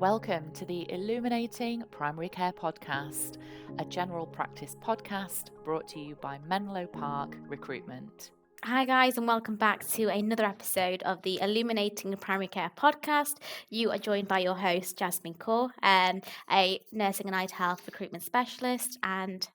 Welcome to the Illuminating Primary Care Podcast, a general practice podcast brought to you by Menlo Park Recruitment. Hi guys, and welcome back to another episode of the Illuminating Primary Care Podcast. You are joined by your host, Jasmine Kaur, a nursing and allied health recruitment specialist, and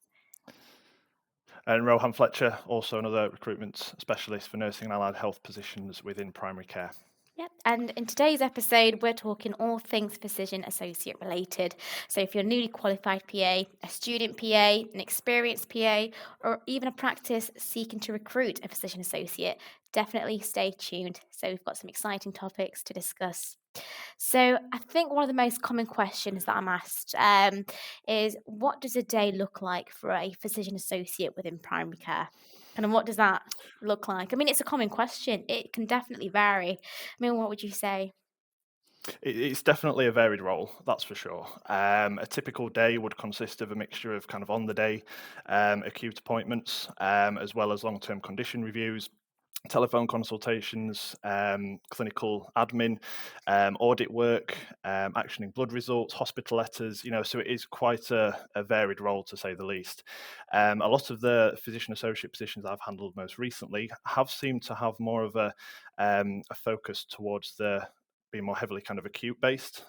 Rohan Fletcher, also another recruitment specialist for nursing and allied health positions within primary care. Yep. And in today's episode, we're talking all things physician associate related. So if you're a newly qualified PA, a student PA, an experienced PA, or even a practice seeking to recruit a physician associate, definitely stay tuned. So we've got some exciting topics to discuss. So I think one of the most common questions that I'm asked is, what does a day look like for a physician associate within primary care? And what does that look like? I mean, it's a common question. It can definitely vary. I mean, what would you say? It's definitely a varied role, that's for sure. A typical day would consist of a mixture of kind of on-the-day acute appointments, as well as long-term condition reviews, telephone consultations, clinical admin, audit work, actioning blood results, hospital letters, so it is quite a varied role to say the least. A lot of the physician associate positions I've handled most recently have seemed to have more of a focus towards the being more heavily kind of acute based,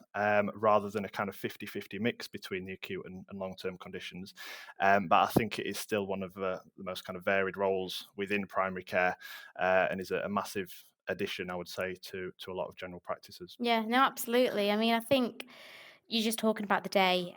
rather than a kind of 50-50 mix between the acute and long-term conditions. But I think it is still one of the most kind of varied roles within primary care, and is a massive addition, I would say, to a lot of general practices. Yeah, no, absolutely. I mean, I think you're just talking about the day,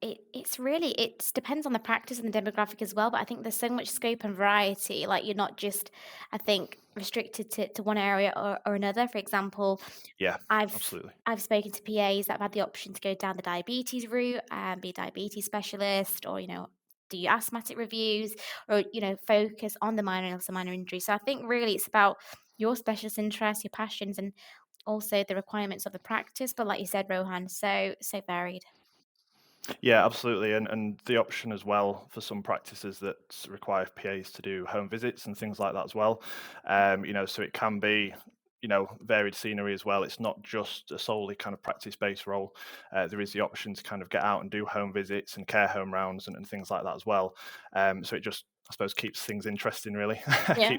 it depends on the practice and the demographic as well. But I think there's so much scope and variety. Like you're not just, I think, restricted to one area or another. For example, Yeah, I've absolutely. I've spoken to PAs that have had the option to go down the diabetes route and be a diabetes specialist, or do asthmatic reviews, or focus on the minor illness and minor injury. So I think really it's about your specialist interests, your passions, and also the requirements of the practice. But like you said, Rohan, so varied. Yeah, absolutely. And the option as well for some practices that require PAs to do home visits and things like that as well. So it can be, varied scenery as well. It's not just a solely kind of practice-based role. There is the option to kind of get out and do home visits and care home rounds and things like that as well. So it just, I suppose, keeps things interesting, really. Yeah.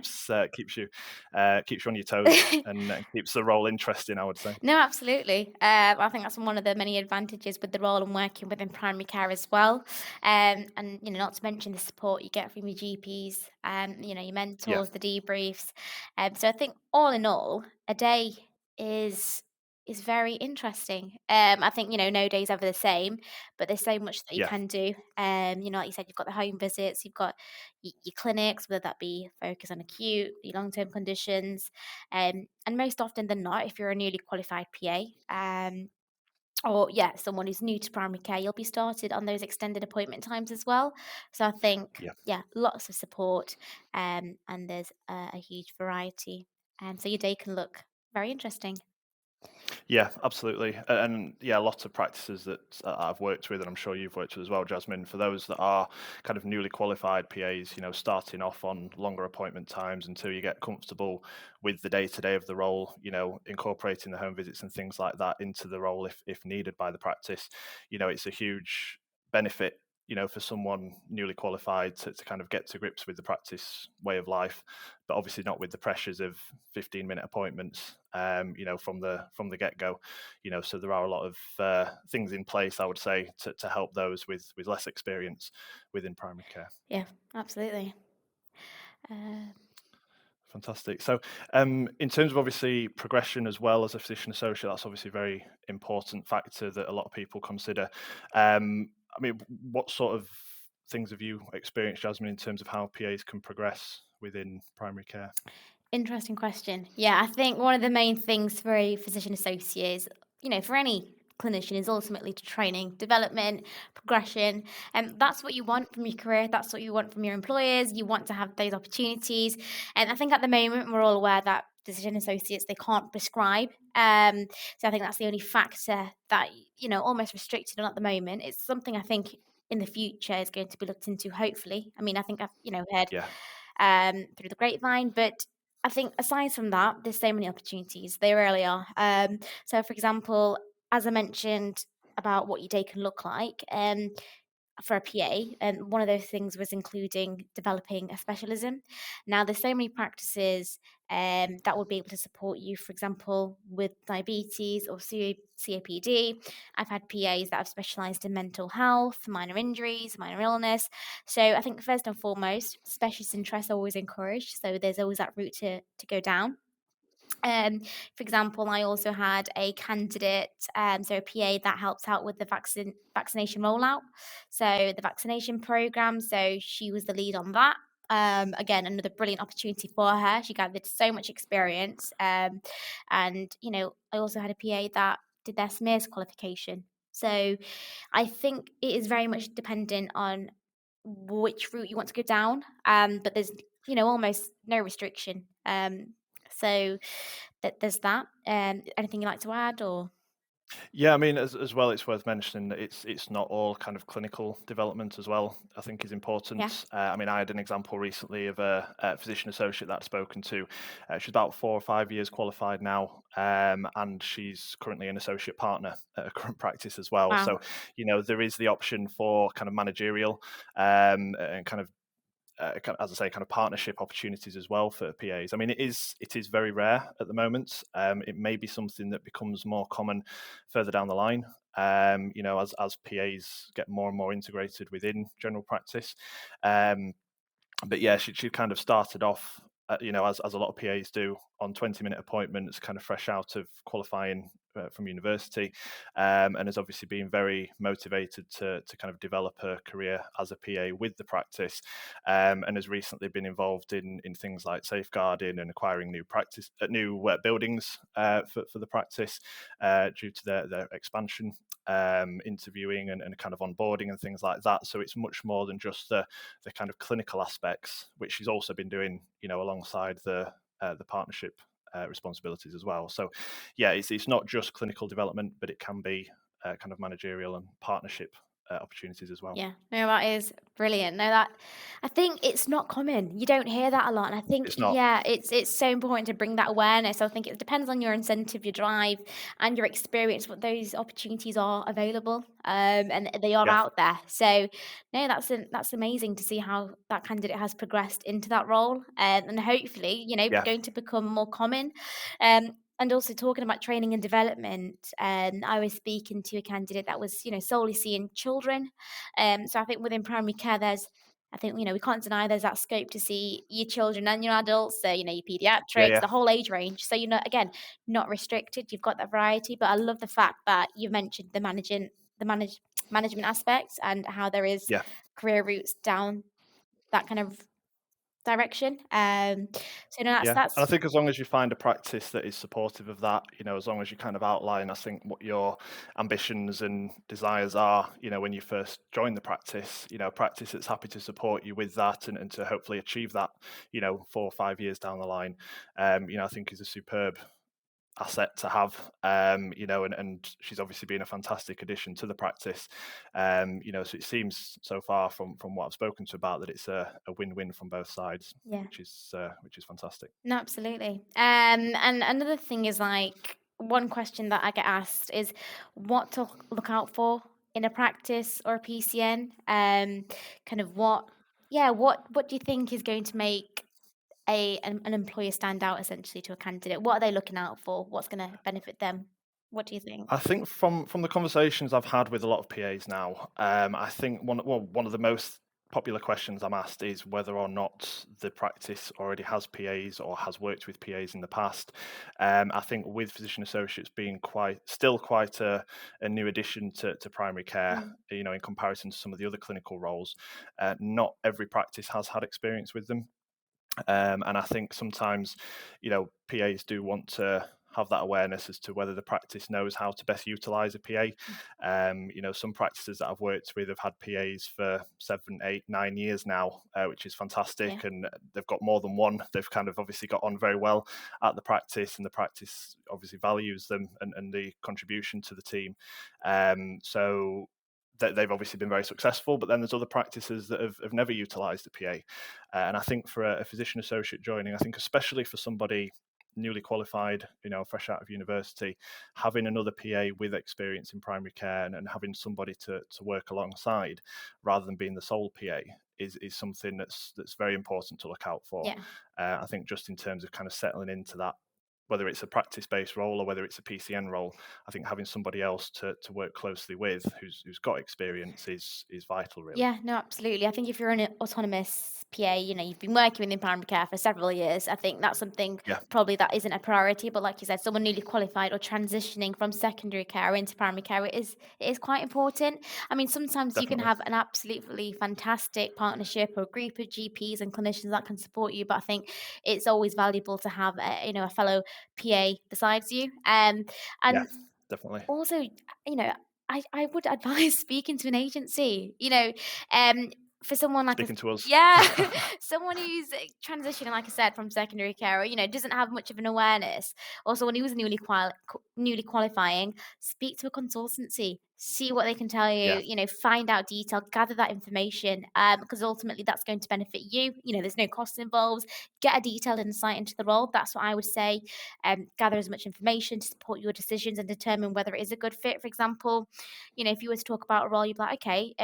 keeps you on your toes and keeps the role interesting, I would say. No, absolutely. I think that's one of the many advantages with the role and working within primary care as well. And not to mention the support you get from your GPs, your Yeah, mentors, the debriefs. So I think all in all, a day is very interesting. I think no day's ever the same, but there's so much that you yeah, can do. Like you said, you've got the home visits, you've got your clinics, whether that be focus on acute, your long-term conditions. And most often than not, if you're a newly qualified PA, or someone who's new to primary care, you'll be started on those extended appointment times as well. So I think, yeah. lots of support, and there's a huge variety. So your day can look very interesting. Yeah, absolutely. And yeah, lots of practices that I've worked with, and I'm sure you've worked with as well, Jasmine, for those that are kind of newly qualified PAs, starting off on longer appointment times until you get comfortable with the day-to-day of the role, incorporating the home visits and things like that into the role if needed by the practice. It's a huge benefit, for someone newly qualified to kind of get to grips with the practice way of life, but obviously not with the pressures of 15-minute appointments, from the get-go. So there are a lot of things in place, I would say, to help those with less experience within primary care. Yeah, absolutely. Uh, Fantastic. So, in terms of obviously progression as well as a physician associate, that's obviously a very important factor that a lot of people consider. I mean, what sort of things have you experienced, Jasmine, in terms of how PAs can progress within primary care? Interesting question. Yeah, I think one of the main things for a physician associate is, for any clinician, is ultimately training, development, progression. And that's what you want from your career. That's what you want from your employers. You want to have those opportunities. And I think at the moment we're all aware that physician associates, they can't prescribe. So I think that's the only factor that, almost restricted on at the moment. It's something I think in the future is going to be looked into, hopefully. I mean, I think I've, heard Yeah, through the grapevine, but I think aside from that, there's so many opportunities. They really are. So, for example, as I mentioned about what your day can look like, for a PA, and one of those things was including developing a specialism. Now, there's so many practices that would be able to support you, for example, with diabetes or COPD. I've had PAs that have specialised in mental health, minor injuries, minor illness. So I think first and foremost, specialist interests are always encouraged. So there's always that route to go down. For example, I also had a candidate, so a PA that helps out with the vaccination rollout, so the vaccination program. So she was the lead on that. Again, another brilliant opportunity for her. She gathered so much experience, and I also had a PA that did their SMERS qualification. So I think it is very much dependent on which route you want to go down, but there's almost no restriction. So there's that. Anything you'd like to add, or Yeah, I mean, as well, it's worth mentioning that it's not all kind of clinical development as well. I think is yeah? important. I mean, I had an example recently of a physician associate that I've spoken to. She's about 4 or 5 years qualified now, and she's currently an associate partner at a current practice as well. Wow. So, there is the option for kind of managerial and kind of as I say, kind of partnership opportunities as well for PAs. I mean, it is very rare at the moment. It may be something that becomes more common further down the line. As PAs get more and more integrated within general practice. But yeah, she kind of started off, as a lot of PAs do, on 20-minute appointments, kind of fresh out of qualifying from university, and has obviously been very motivated to kind of develop her career as a PA with the practice, and has recently been involved in things like safeguarding and acquiring new buildings for the practice due to their expansion, interviewing and kind of onboarding and things like that. So it's much more than just the kind of clinical aspects, which she's also been doing, alongside the partnership responsibilities as well. So, yeah, it's not just clinical development, but it can be kind of managerial and partnership opportunities as well. Yeah, no, that is brilliant. No, that I think it's not common. You don't hear that a lot, and I think It's not. it's so important to bring that awareness. I think it depends on your incentive, your drive, and your experience. What those opportunities are available, and they are Yeah, out there. So, no, that's amazing to see how that candidate has progressed into that role, and hopefully, yeah, going to become more common. And also talking about training and development, I was speaking to a candidate that was, solely seeing children. So I think within primary care, I think, we can't deny there's that scope to see your children and your adults, so, your yeah, pediatrics, yeah, the whole age range. So, again, not restricted. You've got that variety, but I love the fact that you mentioned the management aspects and how there is yeah. career routes down that kind of direction. So no, Yeah, and I that's think as long as you find a practice that is supportive of that, as long as you kind of outline, I think, what your ambitions and desires are, when you first join the practice, a practice that's happy to support you with that and to hopefully achieve that, 4 or 5 years down the line, I think is a superb asset to have, and she's obviously been a fantastic addition to the practice. So it seems so far from what I've spoken to about that it's a win-win from both sides, yeah. which is fantastic. No, absolutely. And another thing is like one question that I get asked is what to look out for in a practice or a PCN. Kind of what do you think is going to make an employer stand out essentially to a candidate? What are they looking out for? What's going to benefit them? What do you think? I think from the conversations I've had with a lot of PAs now, I think one of the most popular questions I'm asked is whether or not the practice already has PAs or has worked with PAs in the past. I think with physician associates being still quite a new addition to primary care, Mm, in comparison to some of the other clinical roles, not every practice has had experience with them. And I think sometimes, PAs do want to have that awareness as to whether the practice knows how to best utilize a PA. mm, Some practices that I've worked with have had PAs for 7, 8, 9 years now, which is yeah. fantastic. And they've got more than one. They've kind of obviously got on very well at the practice, and the practice obviously values them and the contribution to the team. So they've obviously been very successful, but then there's other practices that have never utilised the PA. And I think for a physician associate joining, I think especially for somebody newly qualified, fresh out of university, having another PA with experience in primary care and having somebody to work alongside rather than being the sole PA is something that's very important to look out for. Yeah. I think just in terms of kind of settling into that, whether it's a practice-based role or whether it's a PCN role, I think having somebody else to work closely with who's got experience is vital, really. Yeah, no, absolutely. I think if you're an autonomous PA, you've been working within primary care for several years, I think that's something Yeah, probably that isn't a priority. But like you said, someone newly qualified or transitioning from secondary care into primary care, it is quite important. I mean, sometimes you can definitely. have an absolutely fantastic partnership or group of GPs and clinicians that can support you, but I think it's always valuable to have a fellow PA besides you. Yeah, And definitely. also, you know, I would advise speaking to an agency, um, for someone like a Speaking to us. yeah, someone who's transitioning, like I said, from secondary care, or, doesn't have much of an awareness, or someone who's newly qualifying, speak to a consultancy, see what they can tell Yeah, you, find out detail, gather that information, because ultimately that's going to benefit you. There's no cost involved. Get a detailed insight into the role. That's what I would say. Gather as much information to support your decisions and determine whether it is a good fit. For example, if you were to talk about a role, you'd be like, okay,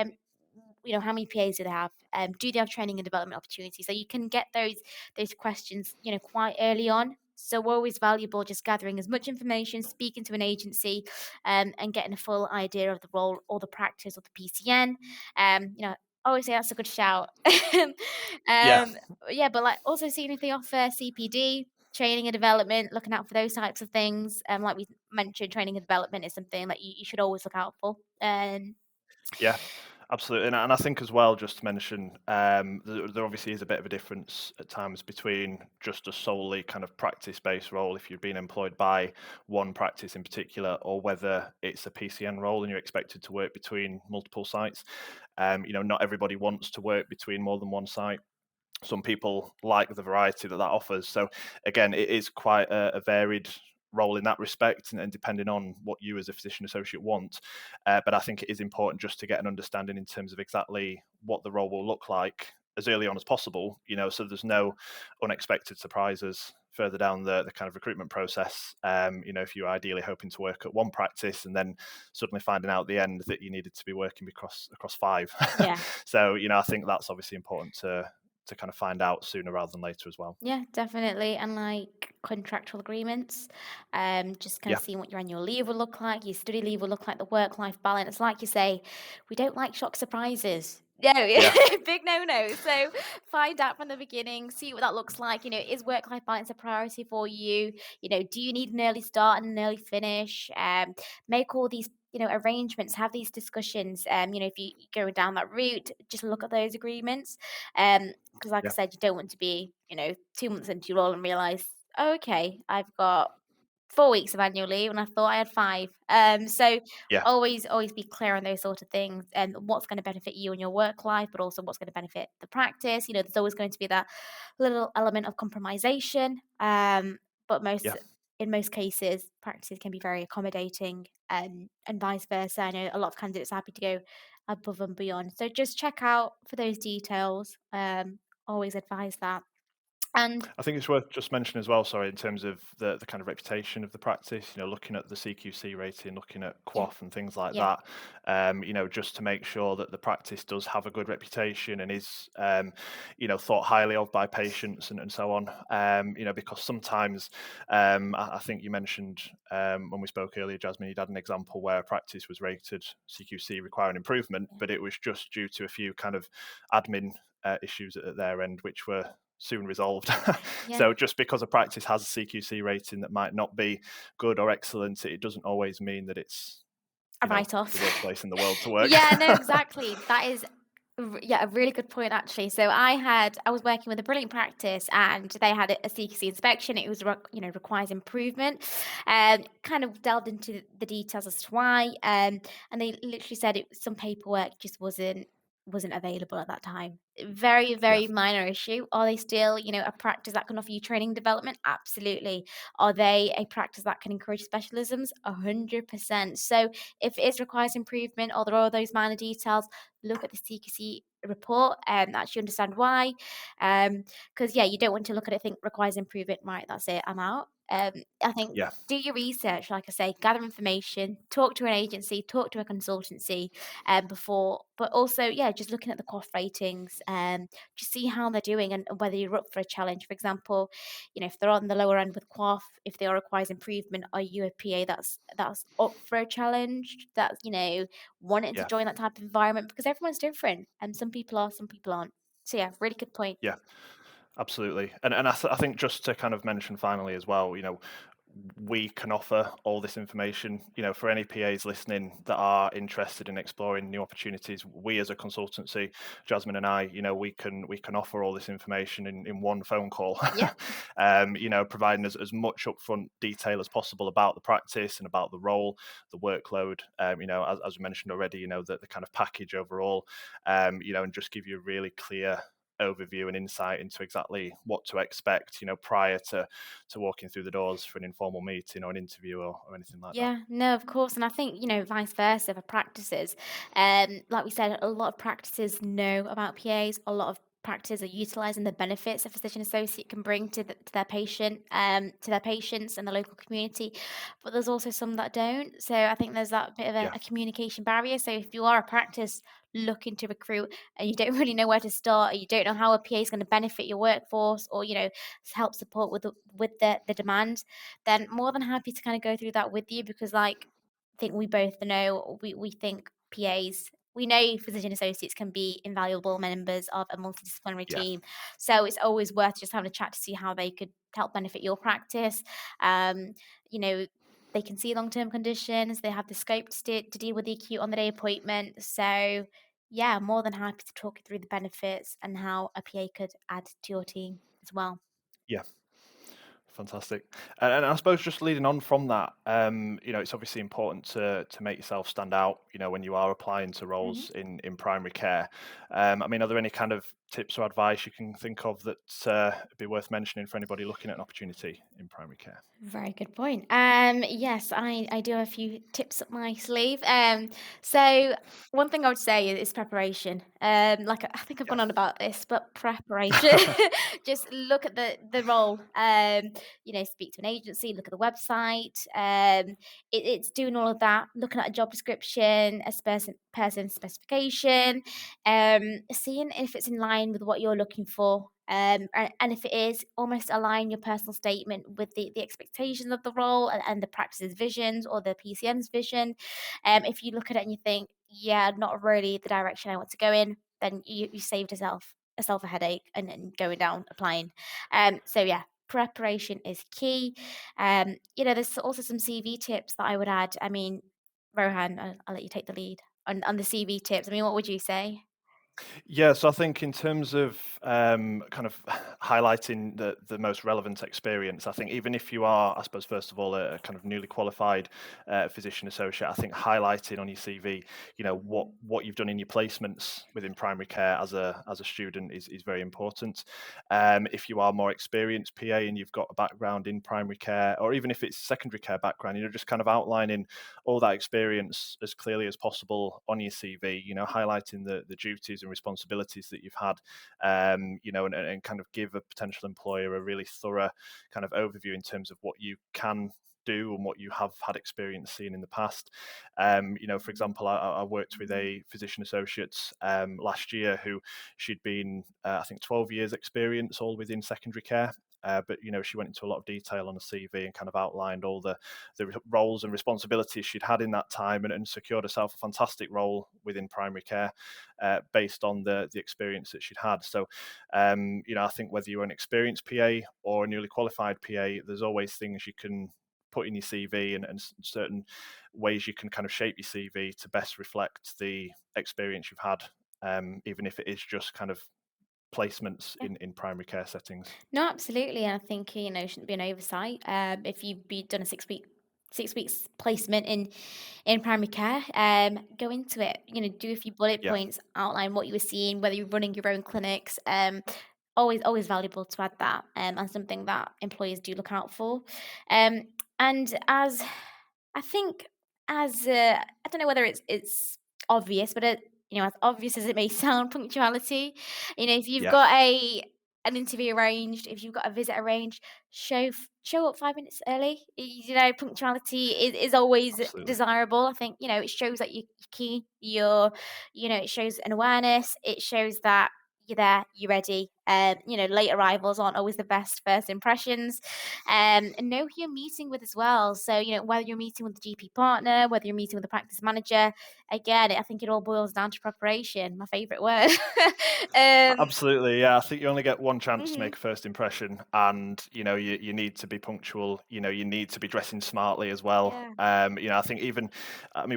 how many PAs do they have? Do they have training and development opportunities? So you can get those questions, quite early on. So always valuable just gathering as much information, speaking to an agency, and getting a full idea of the role or the practice or the PCN. I always say that's a good shout. yeah, um, yeah, but like also seeing if they offer CPD, training and development, looking out for those types of things. Like we mentioned, training and development is something that you should always look out for. yeah. Absolutely, and I think as well, just to mention, there obviously is a bit of a difference at times between just a solely kind of practice-based role, if you're being employed by one practice in particular, or whether it's a PCN role and you're expected to work between multiple sites. Not everybody wants to work between more than one site. Some people like the variety that offers. So again, it is quite a varied role in that respect, and depending on what you as a physician associate want. But I think it is important just to get an understanding in terms of exactly what the role will look like as early on as possible, so there's no unexpected surprises further down the kind of recruitment process. If you're ideally hoping to work at one practice and then suddenly finding out at the end that you needed to be working across five. Yeah. So, I think that's obviously important to kind of find out sooner rather than later as well. Yeah, definitely. And like contractual agreements, just kind Yeah, of seeing what your annual leave will look like, your study leave will look like, the work-life balance. Like you say, we don't like shock surprises. No, yeah, big no-no. So find out from the beginning, see what that looks like. Is work-life balance a priority for you? Do you need an early start and an early finish? Make all these arrangements, have these discussions. If you go down that route, just look at those agreements. Because like I yeah, said, you don't want to be, 2 months into your role and realize, oh, okay, I've got 4 weeks of annual leave and I thought I had 5. So yeah, always be clear on those sort of things and what's going to benefit you in your work life, but also what's going to benefit the practice. There's always going to be that little element of compromisation. But yeah. in most cases, practices can be very accommodating, and vice versa. I know a lot of candidates are happy to go above and beyond. So just check out for those details. Always advise that. And I think it's worth just mentioning as well, sorry, in terms of the kind of reputation of the practice, looking at the CQC rating, looking at yeah, QOF and things like yeah, that, just to make sure that the practice does have a good reputation and is, thought highly of by patients and so on. Because sometimes, I think you mentioned when we spoke earlier, Jasmine, you'd had an example where a practice was rated CQC requiring improvement, but it was just due to a few kind of admin issues at their end, which were soon resolved. yeah, So just because a practice has a CQC rating that might not be good or excellent, it doesn't always mean that it's, a write-off. the worst place in the world to work. Yeah, no, exactly. That is yeah, a really good point actually. So I was working with a brilliant practice and they had a CQC inspection. It was requires improvement. Kind of delved into the details as to why. And they literally said some paperwork just wasn't available at that time. Very, Yeah, very minor issue. Are they still, a practice that can offer you training development? Absolutely. Are they a practice that can encourage specialisms? 100%. So if it requires improvement or there are those minor details, look at the CQC report and actually understand why. Because yeah, you don't want to look at it, think requires improvement, right? That's it, I'm out. I think Yeah, do your research, like I say, gather information, talk to an agency, talk to a consultancy before, but also, yeah, just looking at the cough ratings, just see how they're doing and whether you're up for a challenge. For example, if they're on the lower end with cough, if they requires improvement, are you a PA that's up for a challenge, that's, wanting to yeah, join that type of environment? Because everyone's different and some people are, some people aren't. So yeah, really good point. yeah. Absolutely. And I think just to kind of mention finally as well, we can offer all this information, for any PAs listening that are interested in exploring new opportunities. We as a consultancy, Jasmine and I, we can offer all this information in one phone call. Yeah. Providing as much upfront detail as possible about the practice and about the role, the workload, as we mentioned already, the kind of package overall, and just give you a really clear overview and insight into exactly what to expect, prior to walking through the doors for an informal meeting or an interview or anything like that. Yeah, no, of course. And I think, vice versa for practices. Like we said, a lot of practices know about PAs. A lot of practices are utilizing the benefits a physician associate can bring to their patient, to their patients and the local community. But there's also some that don't. So I think there's that bit of a, Yeah, a communication barrier. So if you are a practice looking to recruit and you don't really know where to start, or you don't know how a PA is going to benefit your workforce, or help support with the demand, then more than happy to kind of go through that with you, because like I think we both know, we think PAs, we know physician associates can be invaluable members of a multidisciplinary yeah, team. So it's always worth just having a chat to see how they could help benefit your practice. Um, you know, they can see long-term conditions, they have the scope to deal with the acute on the day appointment. So yeah, more than happy to talk you through the benefits and how a PA could add to your team as well. yeah. Fantastic. And I suppose just leading on from that, it's obviously important to make yourself stand out, when you are applying to roles in primary care. Are there any kind of tips or advice you can think of that would be worth mentioning for anybody looking at an opportunity in primary care? Very good point. Yes, I do have a few tips up my sleeve. So one thing I would say is preparation. Like I think I've gone on about this, but preparation. Yeah. Just look at the role. Speak to an agency, look at the website. It's doing all of that, looking at a job description, a person specification, seeing if it's in line with what you're looking for. And if it is, almost align your personal statement with the expectations of the role and the practice's visions or the PCN's vision. If you look at it and you think, yeah, not really the direction I want to go in, then you saved yourself a headache and going down applying. So yeah, preparation is key. There's also some CV tips that I would add. Rohan, I'll let you take the lead on the CV tips. What would you say? Yeah, so I think in terms of kind of highlighting the most relevant experience, I think even if you are, I suppose, first of all, a kind of newly qualified physician associate, I think highlighting on your CV, what you've done in your placements within primary care as a student is very important. If you are more experienced PA and you've got a background in primary care, or even if it's secondary care background, just kind of outlining all that experience as clearly as possible on your CV, highlighting the duties and responsibilities that you've had, and kind of give a potential employer a really thorough kind of overview in terms of what you can do and what you have had experience seeing in the past. For example, I worked with a physician associate last year who she'd been, I think, 12 years experience all within secondary care. But she went into a lot of detail on the CV and kind of outlined all the roles and responsibilities she'd had in that time, and secured herself a fantastic role within primary care based on the experience that she'd had. So, I think whether you're an experienced PA or a newly qualified PA, there's always things you can put in your CV and certain ways you can kind of shape your CV to best reflect the experience you've had, even if it is just kind of placements in primary care settings. No, absolutely. And I think, it shouldn't be an oversight. If you've done a 6 weeks placement in primary care, go into it. Do a few bullet Yeah, points, outline what you were seeing, whether you're running your own clinics. Always valuable to add that, and something that employers do look out for. And as I think, I don't know whether it's obvious, but as obvious as it may sound, punctuality. If you've yeah, got a an interview arranged, if you've got a visit arranged, show up 5 minutes early. Punctuality is always Absolutely. desirable. I think, it shows that you're keen, it shows an awareness, it shows that you're there, you're ready. Late arrivals aren't always the best first impressions. And know who you're meeting with as well. So, whether you're meeting with the GP partner, whether you're meeting with the practice manager, again, I think it all boils down to preparation, my favorite word. um, Absolutely, yeah. I think you only get one chance to mhm, make a first impression, and you need to be punctual. You need to be dressing smartly as well. yeah. I think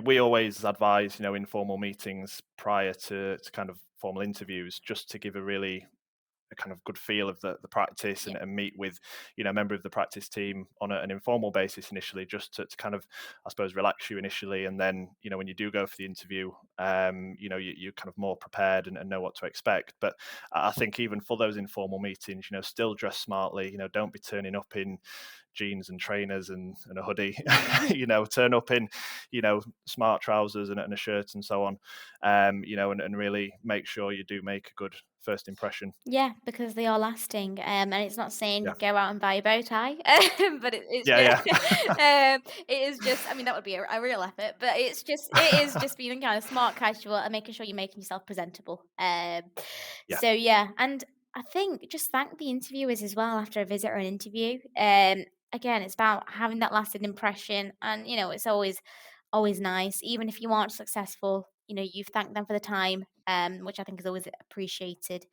we always advise informal meetings prior to kind of formal interviews, just to give a kind of good feel of the practice, Yeah. and meet with a member of the practice team on an informal basis initially, just to kind of, I suppose, relax you initially, and then when you do go for the interview, you're kind of more prepared, and know what to expect. But I think even for those informal meetings, still dress smartly. Don't be turning up in jeans and trainers and a hoodie. Turn up in smart trousers and a shirt and so on. And really make sure you do make a good first impression. Yeah, because they are lasting. And it's not Yeah. saying go out and buy a bow tie, but it's Yeah, just, yeah. it is just. I mean, that would be a real effort, but it is just being kind of smart, casual, and making sure you're making yourself presentable. Yeah. So yeah, and I think just thank the interviewers as well after a visit or an interview. Again, it's about having that lasting impression, and it's always nice, even if you aren't successful. You've thanked them for the time, which I think is always appreciated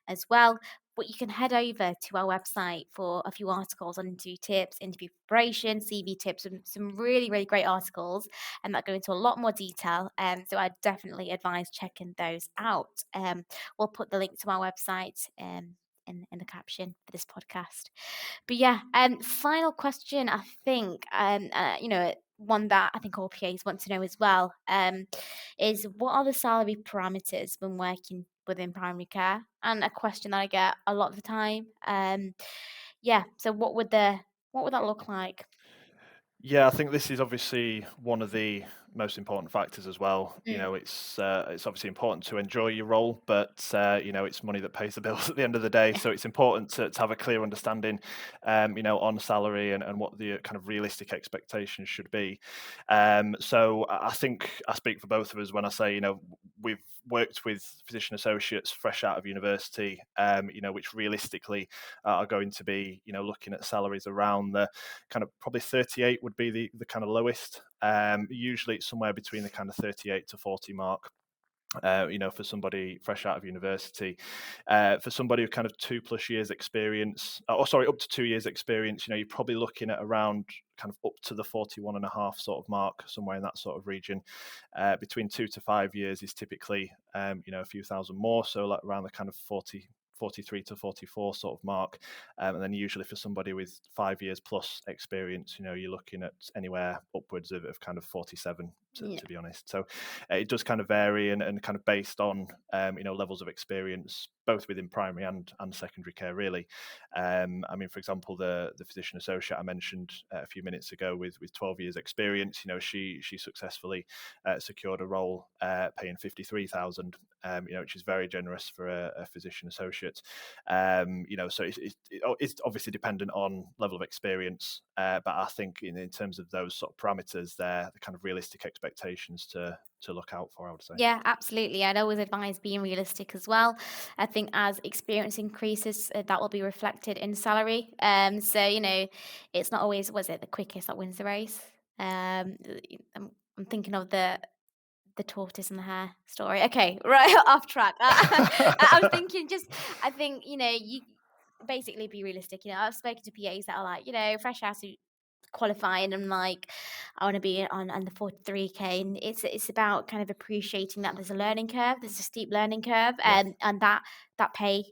as well. But you can head over to our website for a few articles on interview tips, interview preparation, CV tips, and some really, really great articles, and that go into a lot more detail. So I definitely advise checking those out. We'll put the link to our website in the caption for this podcast. But yeah, final question, I think, one that I think all PAs want to know as well, is what are the salary parameters when working within primary care? And a question that I get a lot of the time. Yeah, so what would that look like? Yeah, I think this is obviously one of the most important factors as well. Mm, It's obviously important to enjoy your role, but it's money that pays the bills at the end of the day. yeah, So it's important to have a clear understanding, on salary, and what the kind of realistic expectations should be. So I think I speak for both of us when I say, we've worked with physician associates fresh out of university, which realistically are going to be, looking at salaries around the kind of probably 38 would be the kind of lowest. Usually it's somewhere between the kind of 38 to 40 mark. For somebody fresh out of university, for somebody with kind of 2+ years experience, or sorry, up to 2 years experience, you're probably looking at around kind of up to the 41 and a half sort of mark, somewhere in that sort of region. Between 2 to 5 years is typically, a few thousand more, so like around the kind of 43 to 44 sort of mark. And then usually for somebody with 5 years plus experience, you're looking at anywhere upwards of kind of 47, yeah, to be honest. So it does kind of vary, and kind of based on levels of experience, both within primary and secondary care, really. For example, the physician associate I mentioned a few minutes ago with 12 years experience, she successfully secured a role paying 53,000, which is very generous for a physician associate. So it's obviously dependent on level of experience, but I think in terms of those sort of parameters, they're the kind of realistic expectations to look out for, I would say. yeah, absolutely. I'd always advise being realistic as well. I think as experience increases, that will be reflected in salary. So it's not always, was it the quickest that wins the race? I'm thinking of the tortoise and the hare story. Okay, right, off track. I'm thinking just, I think, you basically be realistic. I've spoken to PAs that are like, fresh out of qualifying and like, I want to be on the 43K, and it's about kind of appreciating that there's a learning curve, there's a steep learning curve, Yeah. and that pay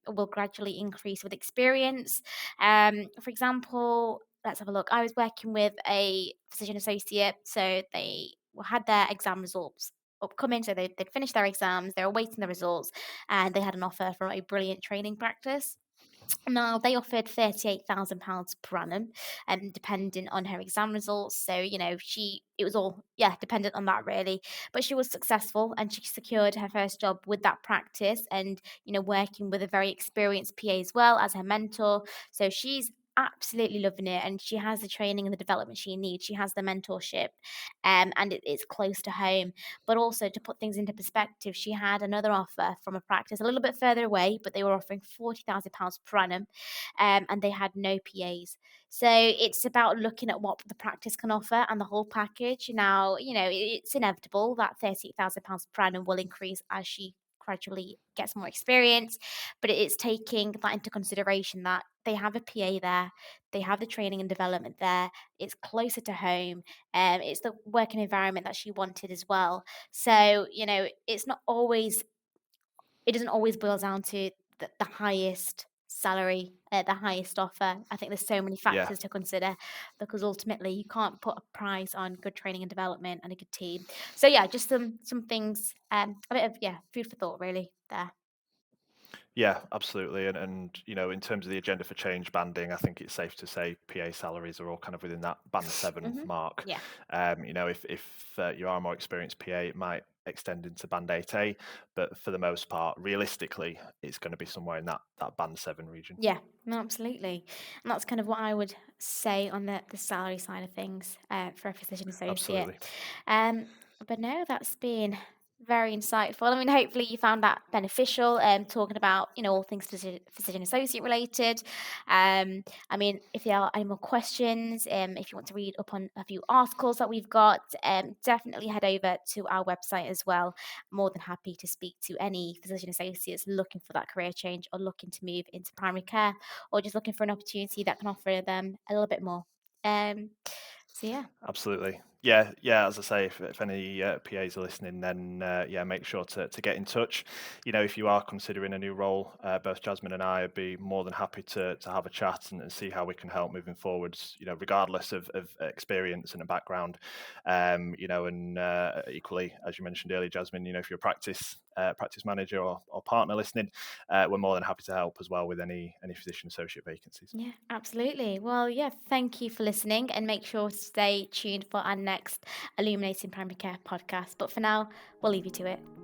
will gradually increase with experience. For example, let's have a look. I was working with a physician associate, so they had their exam results upcoming. So they'd finished their exams, they were awaiting the results, and they had an offer from a brilliant training practice. Now, they offered £38,000 per annum, depending on her exam results. So, it was all, dependent on that really. But she was successful and she secured her first job with that practice and, working with a very experienced PA as well as her mentor. So she's absolutely loving it and she has the training and the development she needs. She has the mentorship, and it's close to home. But also, to put things into perspective, she had another offer from a practice a little bit further away, but they were offering £40,000 per annum, and they had no PAs. So it's about looking at what the practice can offer and the whole package. Now, it's inevitable that £38,000 per annum will increase as she gradually gets more experience, but it's taking that into consideration that they have a PA there, they have the training and development there, it's closer to home, it's the working environment that she wanted as well. So, it doesn't always boil down to the highest salary, the highest offer. I think there's so many Yeah. factors to consider because ultimately you can't put a price on good training and development and a good team. So yeah, just some things, a bit of food for thought really there. Yeah, absolutely. And in terms of the agenda for change banding, I think it's safe to say PA salaries are all kind of within that band 7 Hmm. mark. Yeah. If you are a more experienced PA, it might extend into band 8A, but for the most part, realistically, it's going to be somewhere in that band 7 region. Yeah, no, absolutely. And that's kind of what I would say on the salary side of things, for a physician associate. Absolutely. Um, but no, that's been very insightful. I mean, hopefully you found that beneficial, talking about, all things physician associate related. I mean, if there are any more questions, if you want to read up on a few articles that we've got, definitely head over to our website as well. More than happy to speak to any physician associates looking for that career change or looking to move into primary care or just looking for an opportunity that can offer them a little bit more. Um, so yeah. Absolutely. Yeah. As I say, if any PAs are listening, then make sure to get in touch. If you are considering a new role, both Jasmine and I would be more than happy to have a chat and see how we can help moving forwards. Regardless of experience and a background. And equally, as you mentioned earlier, Jasmine, if you're a practice manager or partner listening, we're more than happy to help as well with any physician associate vacancies. Yeah, absolutely. Well, yeah, thank you for listening and make sure to stay tuned for our next Illuminating Primary Care podcast. But for now, we'll leave you to it.